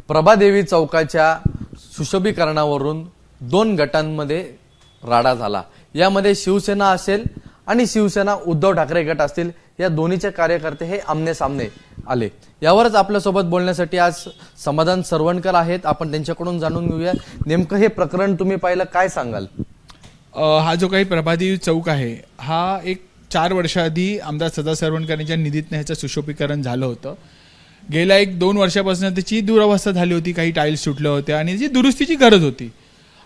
प्रभादेवी चौकाच्या सुशोभीकरणावरून दोन गटांमध्ये राडा झाला। यामध्ये शिवसेना असेल आणि शिवसेना उद्धव ठाकरे गट असतील, या दोन्हीचे कार्यकर्ते हे आमने सामने आले। यावरच आपल्यासोबत बोलण्यासाठी आज समाधान सरवणकर आहेत। आपण त्यांच्याकडून जाणून घेऊया नेमकं हे प्रकरण तुम्ही पाहिलं, काय सांगाल? हा जो काही प्रभादेवी चौक आहे हा एक 4 वर्षाआधी आमदार सदा सरवणकर यांच्या निधीतनं ह्याचं सुशोभीकरण झालं होतं। गेल्या 1-2 वर्षापासून त्याची दुरावस्था झाली होती, काही टाईल्स सुटल्या होत्या आणि जी दुरुस्तीची गरज होती।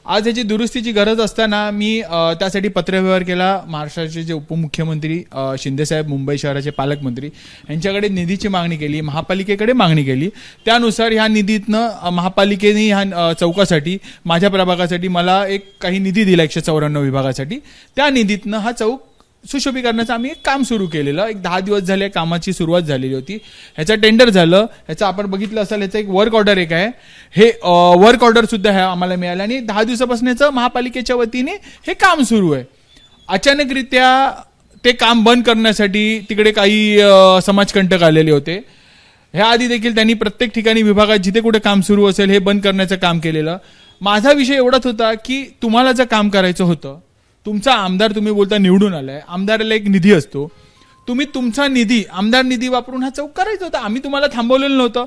आज याची दुरुस्तीची गरज असताना मी त्यासाठी पत्रव्यवहार केला। महाराष्ट्राचे जे उपमुख्यमंत्री शिंदेसाहेब, मुंबई शहराचे पालकमंत्री यांच्याकडे निधीची मागणी केली, महापालिकेकडे मागणी केली। त्यानुसार ह्या निधीतनं महापालिकेने ह्या चौकासाठी, माझ्या प्रभागासाठी मला एक काही निधी दिला 194 विभागासाठी। त्या निधीतनं हा चौक सुशोभीकरणाचं आम्ही एक काम सुरू केलेलं। एक 10 दिवस झाले कामाची सुरुवात झालेली होती। ह्याचं टेंडर झालं, ह्याचं आपण बघितलं असेल, ह्याचं एक वर्क ऑर्डर एक आहे, हे वर्क ऑर्डर सुद्धा आहे आम्हाला मिळालं आणि 10 दिवसापासून याचं महापालिकेच्या वतीने हे काम सुरू आहे। अचानकरित्या ते काम बंद करण्यासाठी तिकडे काही समाजकंटक आलेले होते। ह्या आधी देखील त्यांनी प्रत्येक ठिकाणी विभागात जिथे कुठे काम सुरू असेल हे बंद करण्याचं काम केलेलं। माझा विषय एवढाच होता की तुम्हाला जर काम करायचं होतं, तुमचा आमदार तुम्ही बोलता निवडून आलाय, आमदाराला एक निधी असतो, तुम्ही तुमचा निधी, आमदार निधी वापरून हा चौक करायचा होता। आम्ही तुम्हाला थांबवलेलं नव्हतं,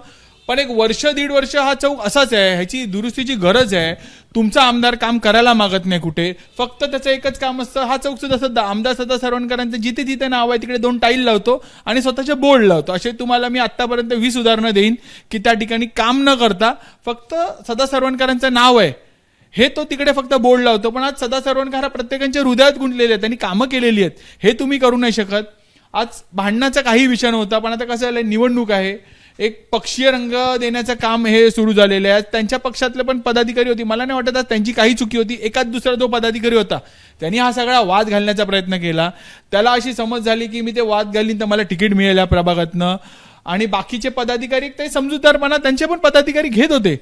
पण 1-1.5 वर्ष हा चौक असाच आहे, ह्याची दुरुस्तीची गरज आहे। तुमचा आमदार काम करायला मागत नाही कुठे, फक्त त्याचं एकच काम असतं, हा चौक सुद्धा आमदार सदा सरवणकरांचं जिथे जिथे नाव आहे तिकडे 2 टाईल लावतो आणि स्वतःचे बोर्ड लावतो। असे तुम्हाला मी आतापर्यंत 20 उदाहरणं देईन की त्या ठिकाणी काम न करता फक्त सदा सरवणकरांचं नाव आहे हे तो तिकडे फक्त बोर्ड लावतो। पण आज सदा सरवणकर प्रत्येकाच्या हृदयात गुंतलेले आहेत, त्यांनी कामं केलेली आहेत, हे तुम्ही करू नाही शकत। आज भांडणाचा काही विषय नव्हता, पण आता कसं झालंय, निवडणूक आहे, एक पक्षीय रंग देण्याचं काम हे सुरू झालेलं आहे। त्यांच्या पक्षातले पण पदाधिकारी होती, मला नाही वाटत आज त्यांची काही चुकी होती। एकाच दुसरा जो पदाधिकारी होता त्यांनी हा सगळा वाद घालण्याचा प्रयत्न केला। त्याला अशी समज झाली की मी ते वाद घालीन तर मला तिकीट मिळेल या प्रभागातनं, आणि बाकीचे पदाधिकारी ते समजूतदारपणा त्यांचे पण पदाधिकारी घेत होते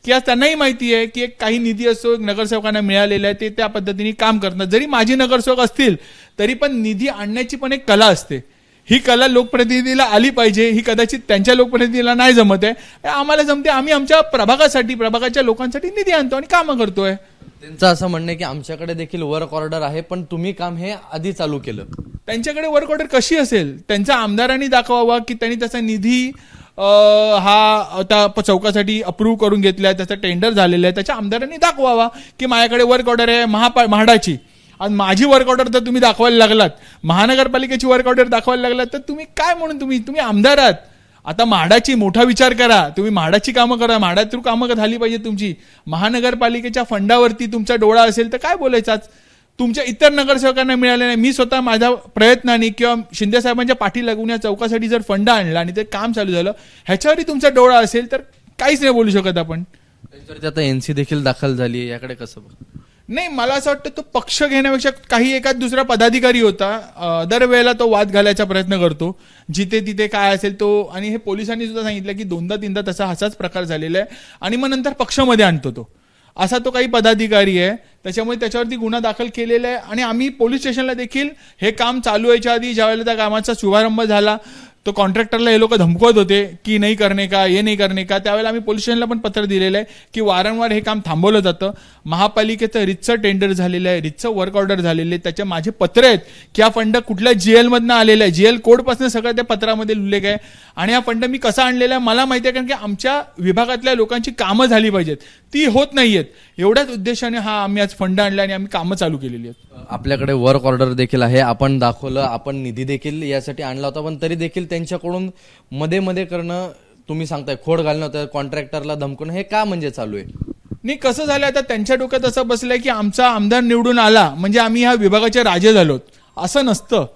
की आज त्यांनाही माहिती आहे की एक काही निधी असतो, नगरसेवकांना मिळालेला आहे, ते त्या पद्धतीने काम करतात। जरी माझी नगरसेवक असतील तरी पण निधी आणण्याची पण एक कला असते, ही कला लोकप्रतिनिधीला आली पाहिजे। ही कदाचित त्यांच्या लोकप्रतिनिधीला नाही जमत आहे, आम्हाला जमते। आम्ही आमच्या प्रभागासाठी, प्रभागाच्या लोकांसाठी निधी आणतो आणि कामं करतोय। त्यांचं असं म्हणणं आहे की आमच्याकडे देखील वर्क ऑर्डर आहे, पण तुम्ही काम हे आधी चालू केलं। त्यांच्याकडे वर्क ऑर्डर कशी असेल? त्यांच्या आमदारांनी दाखवावा की त्यांनी त्याचा निधी हा त्या चौकासाठी अप्रूव्ह करून घेतलाय, त्याचा टेंडर झालेलं आहे, त्याच्या आमदारांनी दाखवावा की माझ्याकडे वर्क ऑर्डर आहे म्हाडाची। आज माझी वर्क ऑर्डर तर तुम्ही दाखवायला लागलात, महानगरपालिकेची वर्क ऑर्डर दाखवायला लागलात, तर तुम्ही काय म्हणून तुम्ही आमदार आहात। आता म्हाडाची मोठा विचार करा, तुम्ही म्हाडाची कामं करा, म्हाडा थ्रू कामं झाली पाहिजे तुमची। महानगरपालिकेच्या फंडावरती तुमचा डोळा असेल तर काय बोलायचं? आज तुमच्या इतर नगरसेवकांना मिळाले नाही। मी स्वतः माझ्या प्रयत्नाने किंवा शिंदे साहेबांच्या पाठी लागून या चौकासाठी जर फंड आणला आणि ते काम चालू झालं, ह्याच्यावरही तुमचा डोळा असेल तर काहीच नाही बोलू शकत आपण। त्यांच्यावरती आता एनसी देखील दाखल झाली, याकडे कसं? नाही, मला असं वाटतं तो पक्ष घेण्यापेक्षा काही एखाद दुसरा पदाधिकारी होता, दरवेळेला तो वाद घालायचा प्रयत्न करतो जिथे तिथे काय असेल तो, आणि हे पोलिसांनी सुद्धा सांगितलं की 2दा-3दा तसा असाच प्रकार झालेला आहे आणि मग नंतर पक्षामध्ये आणतो तो, असा तो काही पदाधिकारी आहे। त्याच्यामुळे त्याच्यावरती गुन्हा दाखल केलेला आहे आणि आम्ही पोलीस स्टेशनला देखील हे काम चालू व्हायच्या आधी ज्यावेळेला त्या कामाचा शुभारंभ झाला, तो कॉन्ट्रॅक्टरला हे लोक धमकवत होते की नाही करणे का, हे नाही करणे का, त्यावेळेला आम्ही पोलीस स्टेशनला पण पत्र दिलेलं आहे की वारंवार हे काम थांबवलं जातं। महापालिकेचं रितचं टेंडर झालेलं आहे, रितचं वर्क ऑर्डर झालेलं आहे, त्याच्या माझे पत्र आहेत की हा फंड कुठल्या जेएलमधनं आलेला आहे, जेएल कोडपासून सगळं त्या पत्रामध्ये उल्लेख आहे आणि हा फंड मी कसा आणलेला आहे मला माहिती आहे, कारण की आमच्या विभागातल्या लोकांची कामं झाली पाहिजेत, ती होत नाहीयेत। एवढ्याच उद्देशाने हा आम्ही आज फंड आणला आणि आम्ही कामं चालू केलेली आहेत। आपल्याकडे वर्क ऑर्डर देखील आहे, आपण दाखवलं, आपण निधी देखील यासाठी आणला होता, पण तरी देखील त्यांच्याकडून मध्ये करणं, तुम्ही सांगताय खोड घालणं होतं, कॉन्ट्रॅक्टरला धमकणं, हे का म्हणजे चालू आहे? नाही, कसं झालं आता त्यांच्या डोक्यात असं बसलंय की आमचा आमदार निवडून आला म्हणजे आम्ही ह्या विभागाचे राजे झालोत, असं नसतं।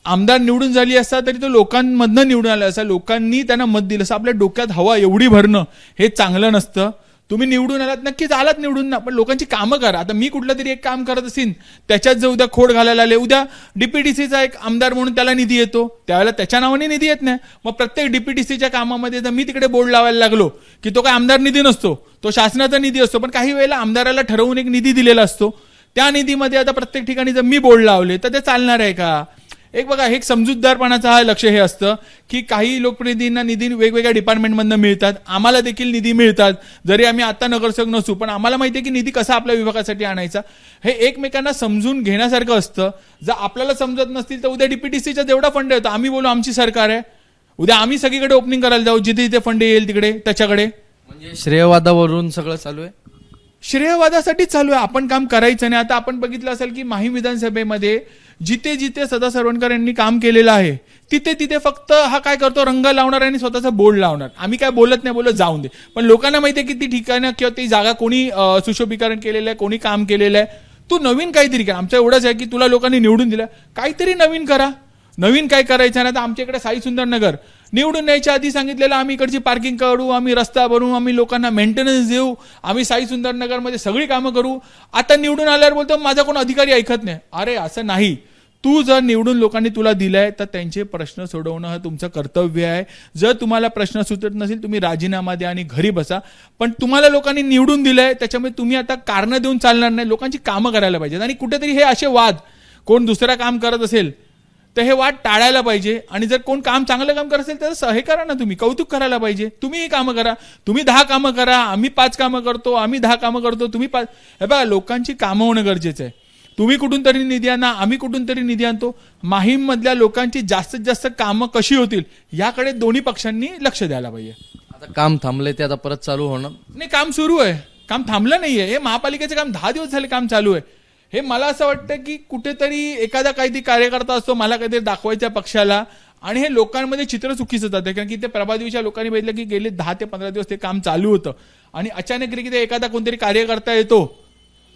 आमदार निवडून झाली असता तरी तो लोकांमधनं निवडून आला असता, लोकांनी त्यांना मत दिलं असं। आपल्या डोक्यात हवा एवढी भरणं हे चांगलं नसतं। तुम्ही निवडून आलात, नक्कीच आलात निवडून ना, पण लोकांची कामं करा। आता मी कुठलं तरी एक काम करत असेल, त्याच्यात जर उद्या खोड घालायला आले, उद्या डीपीटीसीचा एक आमदार म्हणून त्याला निधी येतो, त्यावेळेला त्याच्या नावाने निधी येत नाही। मग प्रत्येक डीपीटीसीच्या कामामध्ये जर मी तिकडे बोर्ड लावायला लागलो की तो काय आमदार निधी नसतो, तो शासनाचा निधी असतो, पण काही वेळेला आमदाराला ठरवून एक निधी दिलेला असतो, त्या निधीमध्ये आता प्रत्येक ठिकाणी जर मी बोर्ड लावले तर ते चालणार आहे का? एक बघा, एक समजूतदारपणाचा हा लक्ष हे असतं की काही लोकप्रतिनिधींना निधी वेगवेगळ्या डिपार्टमेंटमधनं मिळतात, आम्हाला देखील निधी मिळतात, जरी आम्ही आता नगरसेवक नसू पण आम्हाला माहिती आहे की निधी कसा आपल्या विभागासाठी आणायचा. हे एकमेकांना समजून घेण्यासारखं असतं. जर आपल्याला समजत नसतील तर उद्या डीपीटीसीचा जेवढा फंड येतो आम्ही बोलू आमची सरकार आहे, उद्या आम्ही सगळीकडे ओपनिंग करायला जाऊ, जिथे जिथे फंड येईल तिकडे त्याच्याकडे. म्हणजे श्रेयवादावरून सगळं चालू आहे. श्रेयवादासाठी चालू आहे, आपण काम करायचं नाही. आता आपण बघितलं असेल की माहीम विधानसभेमध्ये जिथे जिथे सदा सरवणकर यांनी काम केलेलं आहे तिथे तिथे फक्त हा काय करतो, रंग लावणार आणि स्वतःचा बोर्ड लावणार. आम्ही काय बोलत नाही, बोलत जाऊन दे. पण लोकांना माहिती आहे की ती ठिकाणं किंवा ती जागा कोणी सुशोभीकरण केलेलं आहे, कोणी काम केलेलं आहे. तू नवीन काहीतरी कर. आमचं एवढंच आहे की तुला लोकांनी निवडून दिलं, काहीतरी नवीन करा. नवीन काय करायचं ना, तर आमच्या इकडे साई सुंदर नगर निवडून यायच्या आधी सांगितलेलं आम्ही इकडची पार्किंग करू, आम्ही रस्ता बनवू, आम्ही लोकांना मेंटेनन्स देऊ, आम्ही साई सुंदर नगरमध्ये सगळी कामं करू. आता निवडून आल्यावर बोलतो माझा कोण अधिकारी ऐकत नाही. अरे असं नाही. तू जर निवडून लोकांनी तुला दिलाय तर त्यांचे प्रश्न सोडवणं हे तुमचं कर्तव्य आहे. जर तुम्हाला प्रश्न सुचत नसेल तुम्ही राजीनामा द्या आणि घरी बसा. पण तुम्हाला लोकांनी निवडून दिलंय त्याच्यामुळे तुम्ही आता कारणं देऊन चालणार नाही, लोकांची कामं करायला पाहिजेत. आणि कुठेतरी हे असे वाद, कोण दुसरा काम करत असेल तर हे वाद टाळायला पाहिजे. आणि जर कोण चांगलं काम करत असेल तर हे करा ना, तुम्ही कौतुक करायला पाहिजे. तुम्ही ही कामं करा, तुम्ही 10 कामं करा, आम्ही 5 कामं करतो, आम्ही 10 कामं करतो, तुम्ही 5. हे बघा, लोकांची कामं होणं गरजेचं आहे. तुम्ही कुठून तरी निधी आणा, आम्ही कुठून तरी निधी आणतो. माहीम मधल्या लोकांची जास्तीत जास्त कामं कशी होतील याकडे दोन्ही पक्षांनी लक्ष द्यायला पाहिजे. आता काम थांबले ते आता परत चालू होणार नाही, काम सुरू आहे, काम थांबलं नाहीये. हे महापालिकेचं काम 10 दिवस झाले काम चालू आहे. हे मला असं वाटतं की कुठेतरी एखादा काहीतरी कार्यकर्ता असतो, मला काहीतरी दाखवायच्या पक्षाला, आणि हे लोकांमध्ये चित्र चुकीचं जातं. कारण की ते प्रभादेवीच्या लोकांनी बघितलं की गेले 10 ते 15 दिवस ते काम चालू होतं आणि अचानक ते एखादा कोणतरी कार्यकर्ता येतो,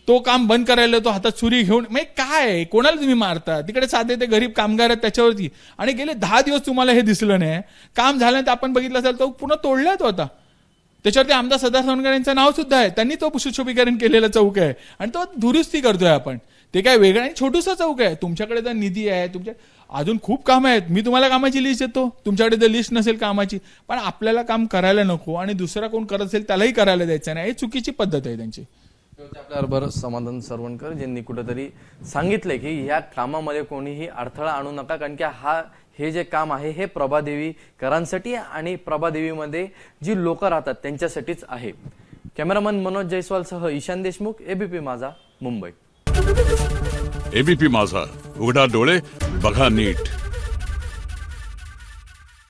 तो काम बंद करायला येतो हातात सुरी घेऊन. म्हणजे काय, कोणाला तुम्ही मारता? तिकडे साधे ते गरीब कामगार आहेत त्याच्यावरती, आणि गेले 10 दिवस तुम्हाला हे दिसलं नाही. काम झाल्यानंतर आपण बघितलं असेल तो पुन्हा तोडला तो आता. त्याच्यावरती आमदार सदा सरवणकर यांचं नाव सुद्धा आहे. त्यांनी तो सुशोभीकरण केलेला चौक आहे आणि तो दुरुस्ती करतोय आपण. ते काय वेगळं नाही, छोटूसा चौक आहे. तुमच्याकडे जर निधी आहे, तुमच्या अजून खूप कामं आहेत, मी तुम्हाला कामाची लिस्ट देतो. तुमच्याकडे जर लिस्ट नसेल कामाची, पण आपल्याला काम करायला नको आणि दुसरा कोण करत असेल त्यालाही करायला द्यायचं नाही. ही चुकीची पद्धत आहे त्यांची. आपल्याबरोबर समाधान सरवणकर ज्यांनी कुठेतरी सांगितलंय की ह्या कामामध्ये कोणीही अडथळा आणू नका, कारण की हे जे काम आहे हे प्रभादेवीकरांसाठी आणि प्रभादेवीमध्ये जी लोक राहतात त्यांच्यासाठीच आहे. कॅमेरामन मनोज जयस्वाल सह ईशान देशमुख, एबीपी माझा, मुंबई. एबीपी माझा, उघडा डोळे बघा नीट.